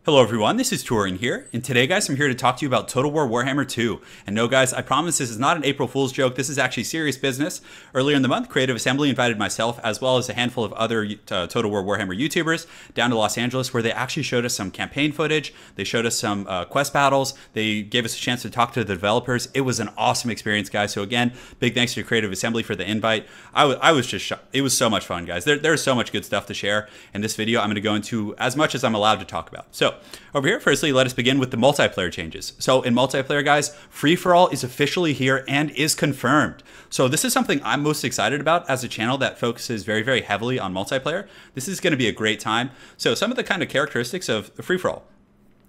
Hello everyone, this is Touring here, and today guys I'm here to talk to you about Total War Warhammer 2. And no guys, I promise this is not an April Fool's joke, this is actually serious business. Earlier in the month, Creative Assembly invited myself as well as a handful of other Total War Warhammer YouTubers down to Los Angeles where they actually showed us some campaign footage, they showed us some quest battles, they gave us a chance to talk to the developers. It was an awesome experience guys, so again, big thanks to Creative Assembly for the invite. I was just shocked. It was so much fun guys. There's so much good stuff to share. In this video, I'm going to go into as much as I'm allowed to talk about. So over here, firstly, let us begin with the multiplayer changes. So in multiplayer, guys, free-for-all is officially here and is confirmed. So this is something I'm most excited about as a channel that focuses very, very heavily on multiplayer. This is going to be a great time. So some of the kind of characteristics of the free-for-all.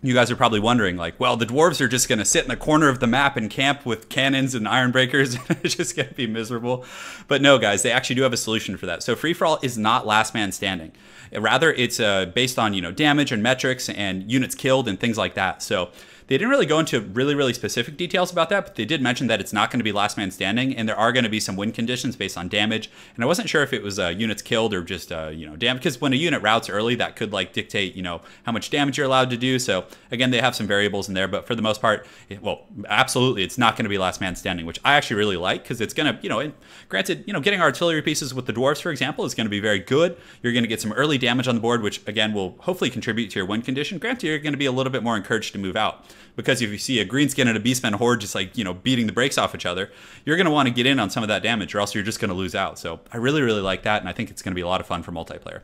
You guys are probably wondering, like, well, the dwarves are just going to sit in the corner of the map and camp with cannons and iron breakers. It's just going to be miserable. But no, guys, they actually do have a solution for that. So free-for-all is not last man standing. Rather, it's based on, damage and metrics and units killed and things like that. So they didn't really go into really specific details about that, but they did mention that it's not going to be last man standing, and there are going to be some win conditions based on damage. And I wasn't sure if it was units killed or just damage, because when a unit routes early, that could like dictate how much damage you're allowed to do. So again, they have some variables in there, but for the most part, well, absolutely, it's not going to be last man standing, which I actually really like because it's going to, granted, getting artillery pieces with the dwarves, for example, is going to be very good. You're going to get some early damage on the board, which again will hopefully contribute to your win condition. Granted, you're going to be a little bit more encouraged to move out. Because if you see a greenskin and a beastman horde just like, beating the brakes off each other, you're going to want to get in on some of that damage or else you're just going to lose out. So I really like that, and I think it's going to be a lot of fun for multiplayer.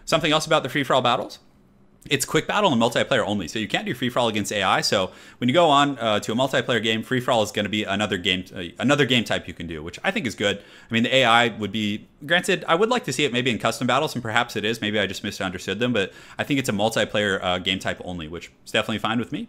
Something else about the free-for-all battles, it's quick battle and multiplayer only. So you can't do free-for-all against AI. So when you go on to a multiplayer game, free-for-all is going to be another game type you can do, which I think is good. I mean, the AI would be, granted, I would like to see it maybe in custom battles, and perhaps it is. Maybe I just misunderstood them, but I think it's a multiplayer game type only, which is definitely fine with me.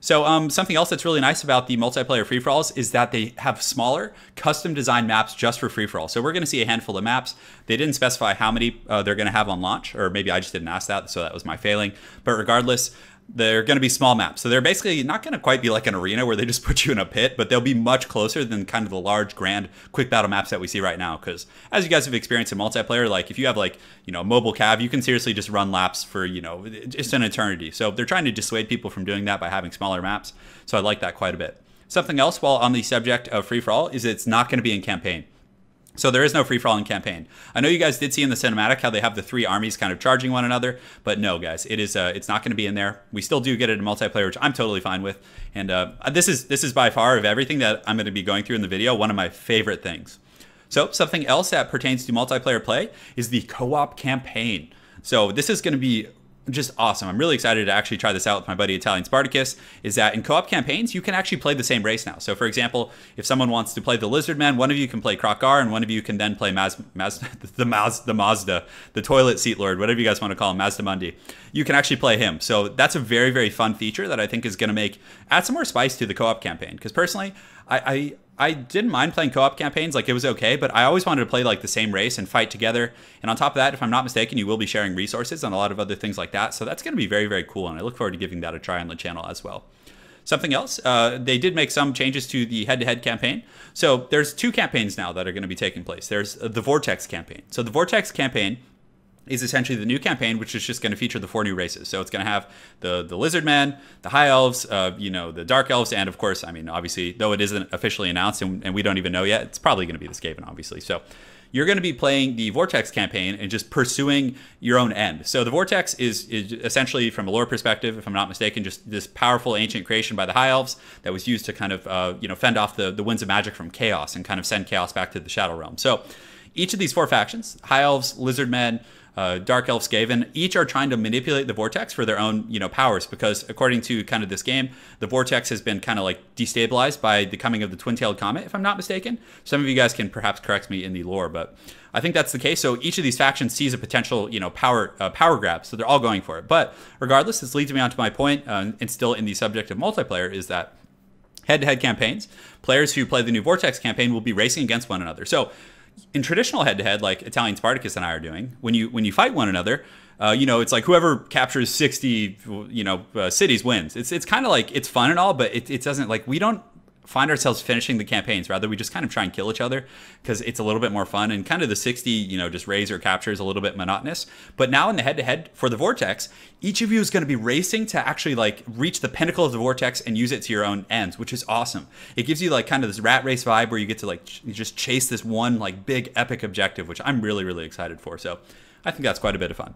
So something else that's really nice about the multiplayer free-for-alls is that they have smaller, custom-designed maps just for free-for-all. So we're going to see a handful of maps. They didn't specify how many they're going to have on launch, or maybe I just didn't ask that, so that was my failing. But regardless, they're going to be small maps. So they're basically not going to quite be like an arena where they just put you in a pit, but they'll be much closer than kind of the large, grand, quick battle maps that we see right now. Because as you guys have experienced in multiplayer, like if you have like, mobile cav, you can seriously just run laps for, just an eternity. So they're trying to dissuade people from doing that by having smaller maps. So I like that quite a bit. Something else while on the subject of free-for-all is it's not going to be in campaign. So there is no free-for-all in campaign. I know you guys did see in the cinematic how they have the three armies kind of charging one another, but no, guys, it's not going to be in there. We still do get it in multiplayer, which I'm totally fine with. And this is by far of everything that I'm going to be going through in the video, one of my favorite things. So something else that pertains to multiplayer play is the co-op campaign. So this is going to be just awesome. I'm really excited to actually try this out with my buddy Italian Spartacus, is that in co-op campaigns, you can actually play the same race now. So for example, if someone wants to play the Lizardman, one of you can play kroq-gar, and one of you can then play the Mazda, the toilet seat lord, whatever you guys want to call him, Mazda Mundi. You can actually play him. So that's a very fun feature that I think is going to add some more spice to the co-op campaign. Because personally, I didn't mind playing co-op campaigns, like it was okay, but I always wanted to play like the same race and fight together. And on top of that, if I'm not mistaken, you will be sharing resources and a lot of other things like that. So that's going to be very cool, and I look forward to giving that a try on the channel as well. Something else, they did make some changes to the head-to-head campaign. So there's two campaigns now that are going to be taking place. There's the Vortex campaign. So the Vortex campaign is essentially the new campaign, which is just going to feature the 4 new races. So it's going to have the Lizardmen, the High Elves, the Dark Elves, and of course, I mean, obviously, though it isn't officially announced and we don't even know yet, it's probably going to be the Skaven, obviously. So you're going to be playing the Vortex campaign and just pursuing your own end. So the Vortex is essentially, from a lore perspective, if I'm not mistaken, just this powerful ancient creation by the High Elves that was used to kind of, fend off the winds of magic from chaos and kind of send chaos back to the Shadow Realm. So each of these 4 factions, High Elves, Lizardmen, Dark Elf, Skaven, each are trying to manipulate the Vortex for their own, powers, because according to kind of this game, the Vortex has been kind of like destabilized by the coming of the twin-tailed comet, if I'm not mistaken. Some of you guys can perhaps correct me in the lore, but I think that's the case. So each of these factions sees a potential, power grab, so they're all going for it. But regardless, this leads me on to my point, and still in the subject of multiplayer, is that head-to-head campaigns, players who play the new Vortex campaign will be racing against one another. So in traditional head-to-head, like Italian Spartacus and I are doing, when you fight one another, it's like whoever captures 60, cities wins. It's kind of like, it's fun and all, but it doesn't, like, we don't find ourselves finishing the campaigns. Rather, we just kind of try and kill each other because it's a little bit more fun, and kind of the 60, just raise or capture is a little bit monotonous. But now in the head-to-head for the Vortex, each of you is going to be racing to actually like reach the pinnacle of the Vortex and use it to your own ends, which is awesome. It gives you like kind of this rat race vibe where you get to like you just chase this one like big epic objective, which I'm really, really excited for. So I think that's quite a bit of fun.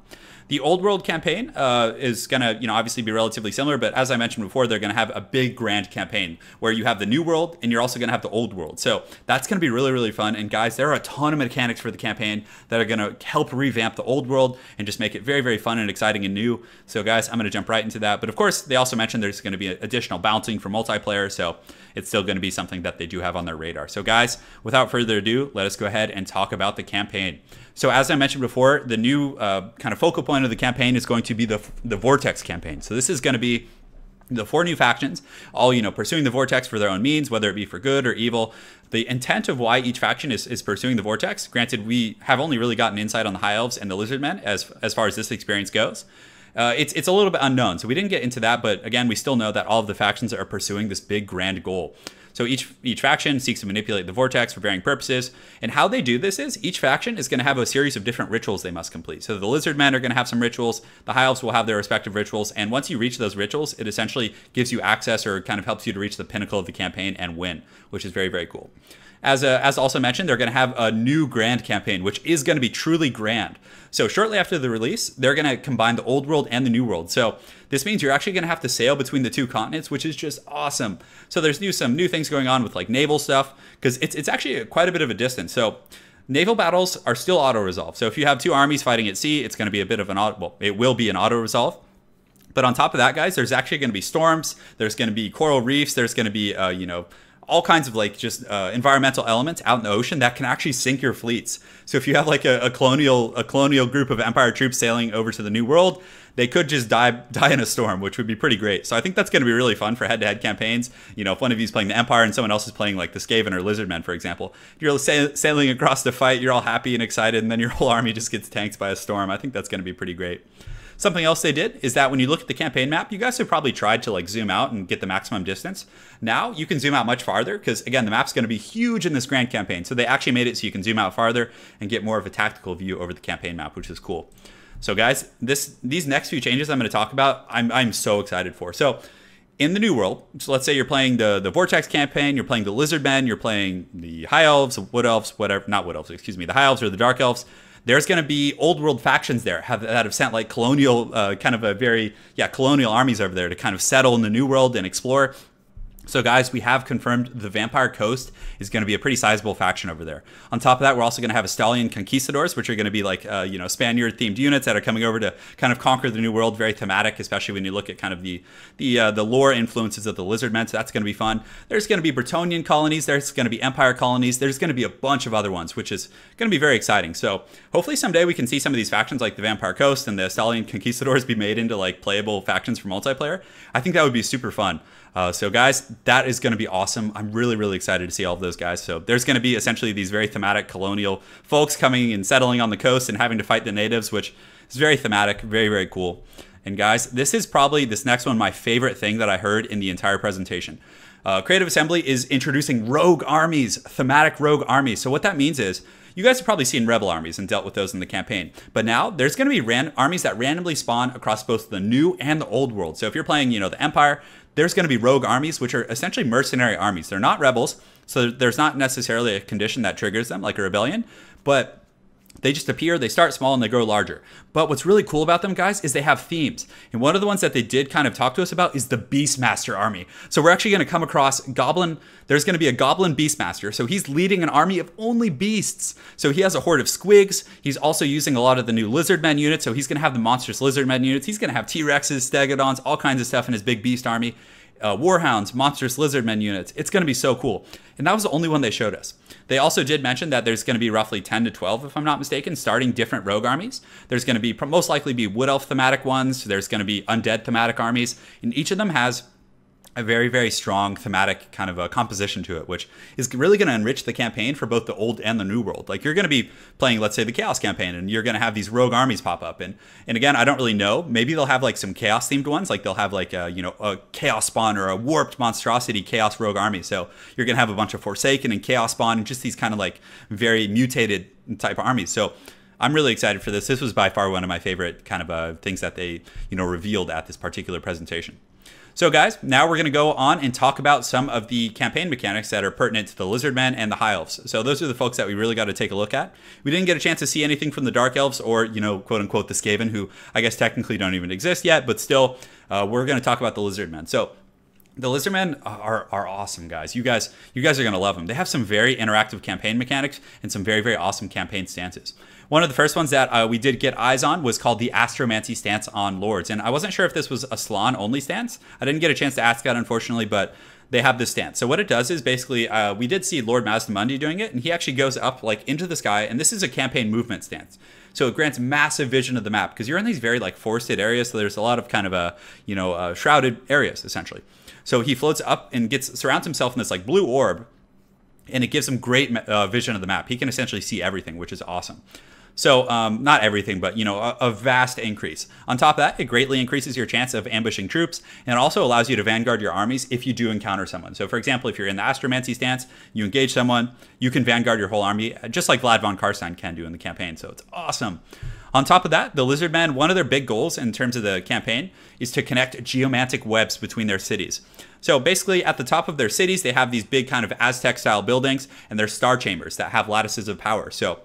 The Old World campaign is going to, obviously be relatively similar, but as I mentioned before, they're going to have a big grand campaign where you have the New World and you're also going to have the Old World. So that's going to be really, really fun. And guys, there are a ton of mechanics for the campaign that are going to help revamp the Old World and just make it very, very fun and exciting and new. So guys, I'm going to jump right into that. But of course, they also mentioned there's going to be additional bouncing for multiplayer. So it's still going to be something that they do have on their radar. So guys, without further ado, let us go ahead and talk about the campaign. So as I mentioned before, the new kind of focal point of the campaign is going to be the Vortex campaign. So this is going to be the 4 new factions, all pursuing the Vortex for their own means, whether it be for good or evil. The intent of why each faction is pursuing the Vortex, granted, we have only really gotten insight on the High Elves and the Lizardmen as far as this experience goes. It's a little bit unknown, so we didn't get into that, but again, we still know that all of the factions are pursuing this big grand goal. So each faction seeks to manipulate the Vortex for varying purposes, and how they do this is each faction is going to have a series of different rituals they must complete. So the Lizardmen are going to have some rituals, the High Elves will have their respective rituals, and once you reach those rituals, it essentially gives you access or kind of helps you to reach the pinnacle of the campaign and win, which is very, very cool. As also mentioned, they're going to have a new grand campaign, which is going to be truly grand. So shortly after the release, they're going to combine the Old World and the New World. So this means you're actually going to have to sail between the 2 continents, which is just awesome. So there's some new things going on with like naval stuff, because it's actually quite a bit of a distance. So naval battles are still auto-resolve. So if you have 2 armies fighting at sea, it's going to be a bit of an it will be an auto-resolve. But on top of that, guys, there's actually going to be storms. There's going to be coral reefs. There's going to be, all kinds of like just environmental elements out in the ocean that can actually sink your fleets. So if you have like a colonial group of Empire troops sailing over to the New World, they could just die in a storm, which would be pretty great. So I think that's going to be really fun for head-to-head campaigns. If one of you is playing the Empire and someone else is playing like the Skaven or Lizardmen, for example, if you're sailing across the fight, you're all happy and excited, and then your whole army just gets tanked by a storm. I think that's going to be pretty great. Something else they did is that when you look at the campaign map, you guys have probably tried to like zoom out and get the maximum distance. Now you can zoom out much farther because again, the map's going to be huge in this grand campaign. So they actually made it so you can zoom out farther and get more of a tactical view over the campaign map, which is cool. So guys, these next few changes I'm going to talk about, I'm so excited for. So in the New World, so let's say you're playing the Vortex campaign, you're playing the Lizardmen, you're playing the High Elves, Wood Elves, whatever, not Wood Elves, excuse me, the High Elves or the Dark Elves. There's going to be Old World factions there that have sent like colonial, kind of a very, colonial armies over there to kind of settle in the New World and explore. So guys, we have confirmed the Vampire Coast is going to be a pretty sizable faction over there. On top of that, we're also going to have Estalian Conquistadors, which are going to be like, Spaniard-themed units that are coming over to kind of conquer the New World. Very thematic, especially when you look at kind of the lore influences of the Lizardmen. So that's going to be fun. There's going to be Bretonnian colonies. There's going to be Empire colonies. There's going to be a bunch of other ones, which is going to be very exciting. So hopefully someday we can see some of these factions like the Vampire Coast and the Estalian Conquistadors be made into like playable factions for multiplayer. I think that would be super fun. So guys, that is going to be awesome. I'm really, really excited to see all of those guys. So there's going to be essentially these very thematic colonial folks coming and settling on the coast and having to fight the natives, which is very thematic, very, very cool. And guys, this is probably, this next one, my favorite thing that I heard in the entire presentation. Creative Assembly is introducing rogue armies, thematic rogue armies. So what that means is, you guys have probably seen rebel armies and dealt with those in the campaign. But now there's going to be armies that randomly spawn across both the new and the old world. So if you're playing, the Empire, there's going to be rogue armies, which are essentially mercenary armies. They're not rebels, so there's not necessarily a condition that triggers them like a rebellion, but they just appear, they start small, and they grow larger. But what's really cool about them, guys, is they have themes. And one of the ones that they did kind of talk to us about is the Beastmaster army. So we're actually going to come across Goblin. There's going to be a Goblin Beastmaster. So he's leading an army of only beasts. So he has a horde of squigs. He's also using a lot of the new Lizardmen units. So he's going to have the monstrous Lizardmen units. He's going to have T-Rexes, Stegodons, all kinds of stuff in his big beast army. Warhounds, monstrous Lizardmen units. It's going to be so cool. And that was the only one they showed us. They also did mention that there's going to be roughly 10 to 12, if I'm not mistaken, starting different rogue armies. There's going to be most likely be Wood Elf thematic ones. There's going to be undead thematic armies. And each of them has a very, very strong thematic kind of a composition to it, which is really going to enrich the campaign for both the old and the new world. Like you're going to be playing, let's say, the Chaos campaign, and you're going to have these rogue armies pop up. And again, I don't really know. Maybe they'll have like some Chaos themed ones. Like they'll have like a Chaos spawn or a warped monstrosity Chaos rogue army. So you're going to have a bunch of Forsaken and Chaos spawn and just these kind of like very mutated type of armies. So I'm really excited for this. This was by far one of my favorite kind of things that they revealed at this particular presentation. So guys, now we're going to go on and talk about some of the campaign mechanics that are pertinent to the Lizardmen and the High Elves. So those are the folks that we really got to take a look at. We didn't get a chance to see anything from the Dark Elves or, quote unquote, the Skaven, who I guess technically don't even exist yet, but still, we're going to talk about the Lizardmen. So the Lizardmen are awesome, guys. You guys are going to love them. They have some very interactive campaign mechanics and some very, very awesome campaign stances. One of the first ones that we did get eyes on was called the Astromancy stance on Lords. And I wasn't sure if this was a Slann only stance. I didn't get a chance to ask that, unfortunately, but they have this stance. So what it does is basically, we did see Lord Mazdamundi doing it, and he actually goes up like into the sky, and this is a campaign movement stance. So it grants massive vision of the map because you're in these very like forested areas, so there's a lot of kind of shrouded areas essentially. So he floats up and surrounds himself in this like blue orb, and it gives him great vision of the map. He can essentially see everything, which is awesome. So not everything, but a vast increase. On top of that, it greatly increases your chance of ambushing troops, and it also allows you to vanguard your armies if you do encounter someone. So for example, if you're in the Astromancy stance, you engage someone, you can vanguard your whole army, just like Vlad von Karstein can do in the campaign. So it's awesome. On top of that, the Lizardmen, one of their big goals in terms of the campaign is to connect geomantic webs between their cities. So basically at the top of their cities, they have these big kind of Aztec style buildings, and they're star chambers that have lattices of power. So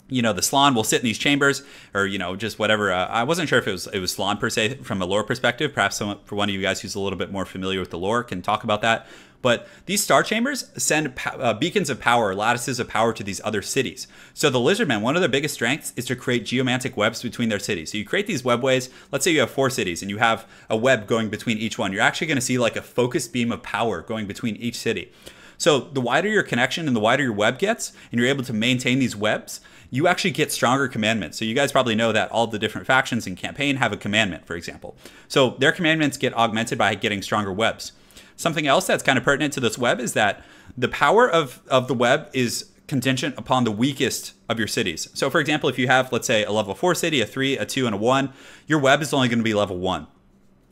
the Slann will sit in these chambers, or just whatever. I wasn't sure if it was Slann per se from a lore perspective. Perhaps for one of you guys who's a little bit more familiar with the lore can talk about that. But these star chambers send beacons of power, lattices of power to these other cities. So the Lizardmen, one of their biggest strengths is to create geomantic webs between their cities. So you create these webways. Let's say you have 4 cities and you have a web going between each one. You're actually going to see like a focused beam of power going between each city. So the wider your connection and the wider your web gets, and you're able to maintain these webs, you actually get stronger commandments. So you guys probably know that all the different factions in campaign have a commandment, for example. So their commandments get augmented by getting stronger webs. Something else that's kind of pertinent to this web is that the power of the web is contingent upon the weakest of your cities. So for example, if you have, let's say, a level 4 city, a 3, a 2, and a 1, your web is only going to be level 1.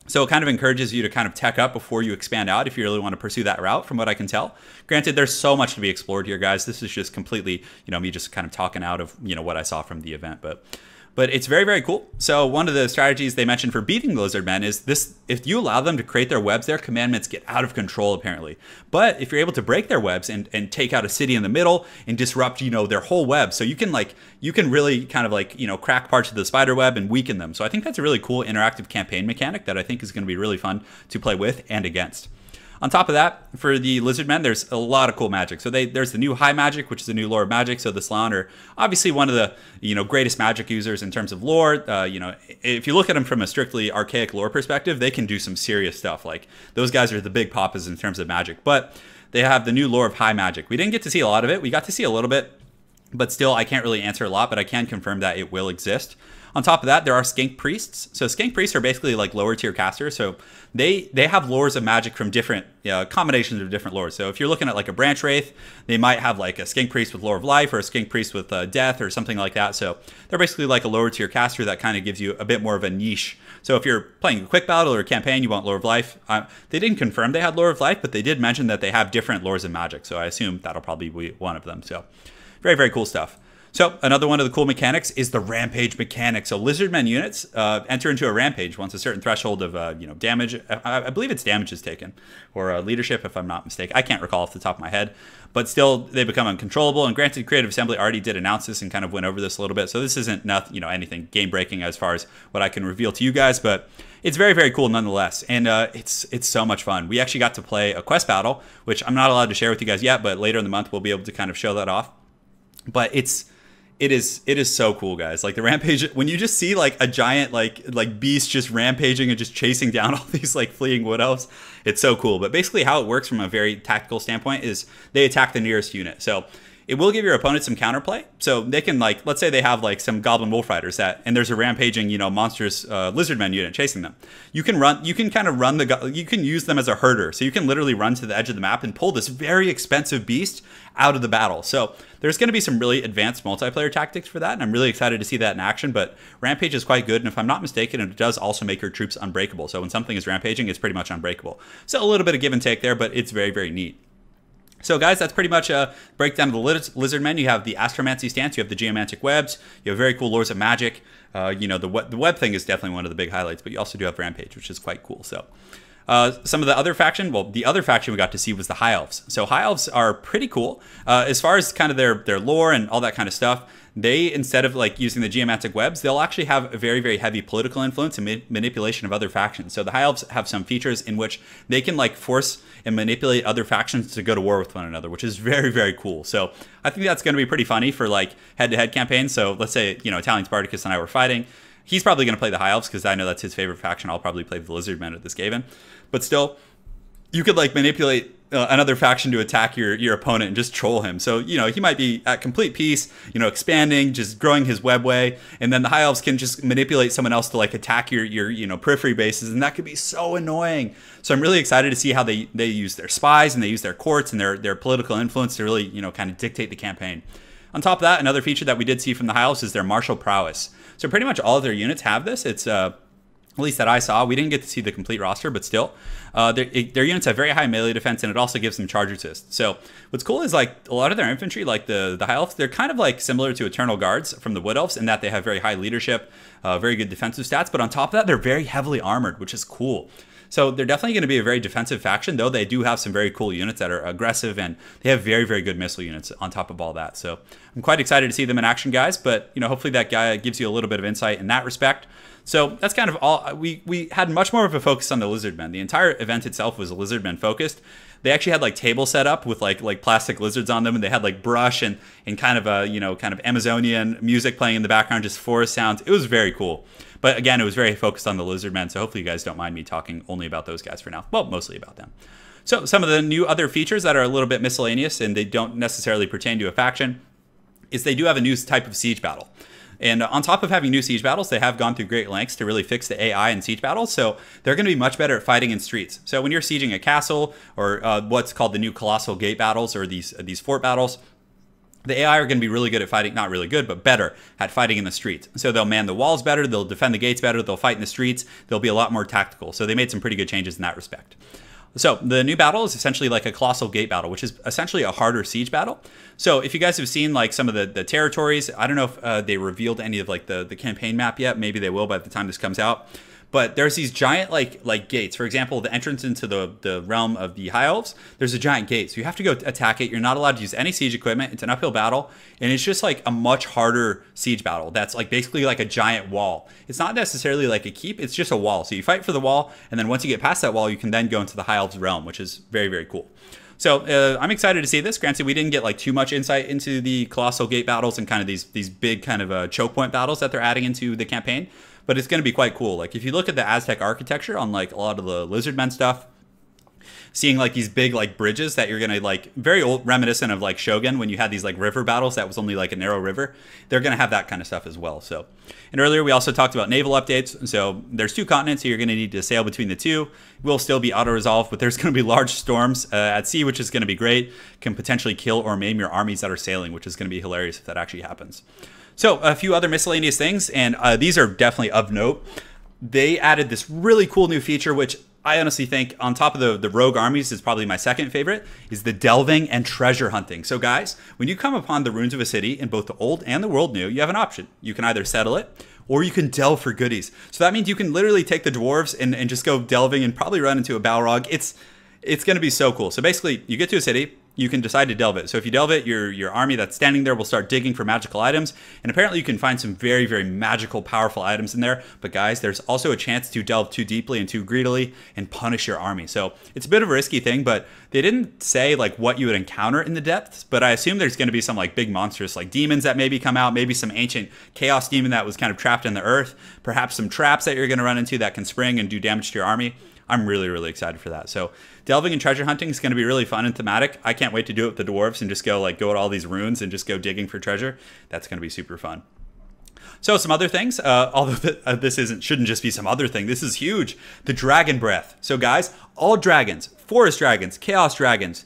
So it kind of encourages you to kind of tech up before you expand out if you really want to pursue that route, from what I can tell. Granted, there's so much to be explored here, guys. This is just completely, me just kind of talking out of, what I saw from the event. But it's very, very cool. So one of the strategies they mentioned for beating the Lizardmen is this: if you allow them to create their webs, their commandments get out of control, apparently. But if you're able to break their webs and take out a city in the middle and disrupt, their whole web, so you can really kind of crack parts of the spider web and weaken them. So I think that's a really cool interactive campaign mechanic that I think is going to be really fun to play with and against. On top of that, for the Lizardmen, there's a lot of cool magic. So there's the new High Magic, which is a new lore of magic. So the Slann are obviously one of the greatest magic users in terms of lore. If you look at them from a strictly archaic lore perspective, they can do some serious stuff. Like those guys are the big papas in terms of magic. But they have the new lore of High Magic. We didn't get to see a lot of it. We got to see a little bit, but still I can't really answer a lot. But I can confirm that it will exist. On top of that, there are Skink Priests. So Skink Priests are basically like lower tier casters. So they have lores of magic from different combinations of different lores. So if you're looking at like a Branch Wraith, they might have like a Skink Priest with Lore of Life or a Skink Priest with Death or something like that. So they're basically like a lower tier caster that kind of gives you a bit more of a niche. So if you're playing a quick battle or a campaign, you want Lore of Life. They didn't confirm they had Lore of Life, but they did mention that they have different lores of magic. So I assume that'll probably be one of them. So very, very cool stuff. So another one of the cool mechanics is the Rampage mechanic. So Lizardmen units enter into a Rampage once a certain threshold of damage. I believe it's damage is taken, or leadership, if I'm not mistaken. I can't recall off the top of my head, but still they become uncontrollable. And granted, Creative Assembly already did announce this and kind of went over this a little bit. So this isn't anything game breaking as far as what I can reveal to you guys, but it's very, very cool nonetheless. And it's so much fun. We actually got to play a quest battle, which I'm not allowed to share with you guys yet, but later in the month we'll be able to kind of show that off. But it is so cool, guys. Like the Rampage, when you just see like a giant like beast just rampaging and just chasing down all these like fleeing wood elves, it's so cool. But basically how it works from a very tactical standpoint is they attack the nearest unit. So it will give your opponent some counterplay. So they can, like, let's say they have like some Goblin Wolf Riders and there's a rampaging, you know, monstrous Lizardmen unit chasing them. You can you can use them as a herder. So you can literally run to the edge of the map and pull this very expensive beast out of the battle. So there's going to be some really advanced multiplayer tactics for that, and I'm really excited to see that in action. But Rampage is quite good, and if I'm not mistaken, it does also make your troops unbreakable. So when something is rampaging, it's pretty much unbreakable. So a little bit of give and take there, but it's very, very neat. So guys, that's pretty much a breakdown of the Lizardmen. You have the Astromancy stance, you have the Geomantic webs, you have very cool Lords of Magic. You know, the web thing is definitely one of the big highlights, but you also do have Rampage, which is quite cool. So some of the other faction, well, the other faction we got to see was the High Elves. So High Elves are pretty cool. As far as kind of their lore and all that kind of stuff, they, instead of like using the geomantic webs, they'll actually have a very, very heavy political influence and manipulation of other factions. So the High Elves have some features in which they can like force and manipulate other factions to go to war with one another, which is very, very cool. So I think that's going to be pretty funny for like head-to-head campaigns. So let's say, you know, Italian Spartacus and I were fighting. He's probably going to play the High Elves because I know that's his favorite faction. I'll probably play the Lizardmen at this Skaven. But still, you could like manipulate another faction to attack your opponent and just troll him. So, you know, he might be at complete peace, you know, expanding, just growing his webway, and then the High Elves can just manipulate someone else to like attack your you know, periphery bases, and that could be so annoying. So I'm really excited to see how they use their spies and they use their courts and their political influence to really, you know, kind of dictate the campaign. On top of that, another feature that we did see from the High Elves is their martial prowess. So pretty much all of their units have this. It's at least that I saw. We didn't get to see the complete roster, but still, their units have very high melee defense, and it also gives them charge resist. So what's cool is like a lot of their infantry, like the High Elves, they're kind of like similar to Eternal Guards from the Wood Elves in that they have very high leadership, very good defensive stats, but on top of that, they're very heavily armored, which is cool. So they're definitely going to be a very defensive faction, though they do have some very cool units that are aggressive, and they have very, very good missile units on top of all that. So I'm quite excited to see them in action, guys, but you know, hopefully that guy gives you a little bit of insight in that respect. So that's kind of all. We had much more of a focus on the Lizardmen. The entire event itself was Lizardmen focused. They actually had like tables set up with like plastic lizards on them, and they had like brush and kind of a, you know, kind of Amazonian music playing in the background, just forest sounds. It was very cool. But again, it was very focused on the Lizardmen, so hopefully you guys don't mind me talking only about those guys for now. Well, mostly about them. So some of the new other features that are a little bit miscellaneous and they don't necessarily pertain to a faction is they do have a new type of siege battle. And on top of having new siege battles, they have gone through great lengths to really fix the AI in siege battles. So they're going to be much better at fighting in streets. So when you're sieging a castle or what's called the new colossal gate battles or these fort battles, the AI are going to be really good at fighting, not really good, but better at fighting in the streets. So they'll man the walls better, they'll defend the gates better, they'll fight in the streets, they'll be a lot more tactical. So they made some pretty good changes in that respect. So the new battle is essentially like a colossal gate battle, which is essentially a harder siege battle. So if you guys have seen like some of the territories, I don't know if they revealed any of like the campaign map yet. Maybe they will by the time this comes out. But there's these giant like gates. For example, the entrance into the realm of the High Elves, there's a giant gate. So you have to go attack it. You're not allowed to use any siege equipment. It's an uphill battle. And it's just like a much harder siege battle. That's like basically like a giant wall. It's not necessarily like a keep. It's just a wall. So you fight for the wall. And then once you get past that wall, you can then go into the High Elves realm, which is very, very cool. So I'm excited to see this. Granted, we didn't get like too much insight into the colossal gate battles and kind of these big kind of choke point battles that they're adding into the campaign. But it's going to be quite cool. Like if you look at the Aztec architecture on like a lot of the Lizardmen stuff, seeing like these big like bridges that you're going to like very old, reminiscent of like Shogun when you had these like river battles that was only like a narrow river. They're going to have that kind of stuff as well. So, and earlier we also talked about naval updates. So there's 2 continents, so you're going to need to sail between the 2. Will still be auto-resolved, but there's going to be large storms at sea, which is going to be great. Can potentially kill or maim your armies that are sailing, which is going to be hilarious if that actually happens. So a few other miscellaneous things, and these are definitely of note. They added this really cool new feature, which I honestly think on top of the rogue armies is probably my second favorite, is the delving and treasure hunting. So guys, when you come upon the ruins of a city in both the old and the world new, you have an option. You can either settle it or you can delve for goodies. So that means you can literally take the dwarves and just go delving and probably run into a Balrog. It's going to be so cool. So basically you get to a city, you can decide to delve it. So if you delve it, your army that's standing there will start digging for magical items. And apparently you can find some very, very magical, powerful items in there. But guys, there's also a chance to delve too deeply and too greedily and punish your army. So it's a bit of a risky thing, but they didn't say like what you would encounter in the depths. But I assume there's going to be some like big monsters like demons that maybe come out, maybe some ancient chaos demon that was kind of trapped in the earth, perhaps some traps that you're going to run into that can spring and do damage to your army. I'm really, really excited for that. So delving and treasure hunting is going to be really fun and thematic. I can't wait to do it with the dwarves and just go at all these runes and just go digging for treasure. That's going to be super fun. So some other things, although this shouldn't just be some other thing. This is huge. The dragon breath. So guys, all dragons, forest dragons, chaos dragons,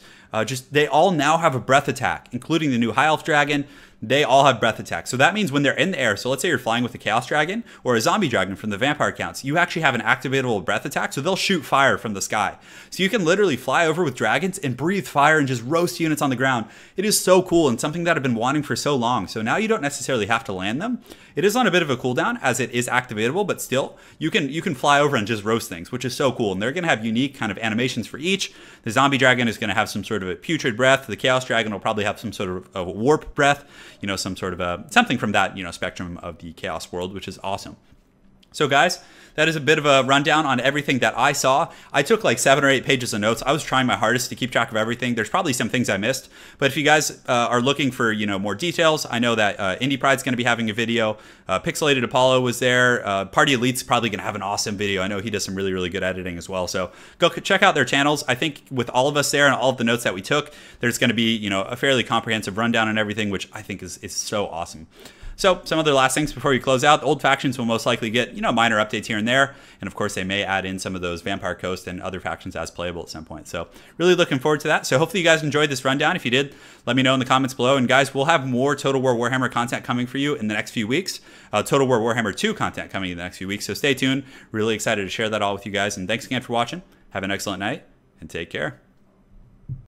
they all now have a breath attack, including the new high elf dragon. They all have breath attack. So that means when they're in the air, so let's say you're flying with a chaos dragon or a zombie dragon from the vampire counts, you actually have an activatable breath attack. So they'll shoot fire from the sky. So you can literally fly over with dragons and breathe fire and just roast units on the ground. It is so cool and something that I've been wanting for so long. So now you don't necessarily have to land them. It is on a bit of a cooldown as it is activatable, but still you can fly over and just roast things, which is so cool. And they're going to have unique kind of animations for each. The zombie dragon is going to have some sort of a putrid breath. The chaos dragon will probably have some sort of a warp breath, some sort of something from that, spectrum of the chaos world, which is awesome. So guys, that is a bit of a rundown on everything that I saw. I took like 7 or 8 pages of notes. I was trying my hardest to keep track of everything. There's probably some things I missed, but if you guys are looking for more details, I know that Indie Pride's going to be having a video. Pixelated Apollo was there. Party Elite's probably going to have an awesome video. I know he does some really, really good editing as well. So go check out their channels. I think with all of us there and all of the notes that we took, there's going to be a fairly comprehensive rundown on everything, which I think is so awesome. So some other last things before we close out. The old factions will most likely get, minor updates here and there. And of course, they may add in some of those Vampire Coast and other factions as playable at some point. So really looking forward to that. So hopefully you guys enjoyed this rundown. If you did, let me know in the comments below. And guys, we'll have more Total War Warhammer content coming for you in the next few weeks. Total War Warhammer 2 content coming in the next few weeks. So stay tuned. Really excited to share that all with you guys. And thanks again for watching. Have an excellent night and take care.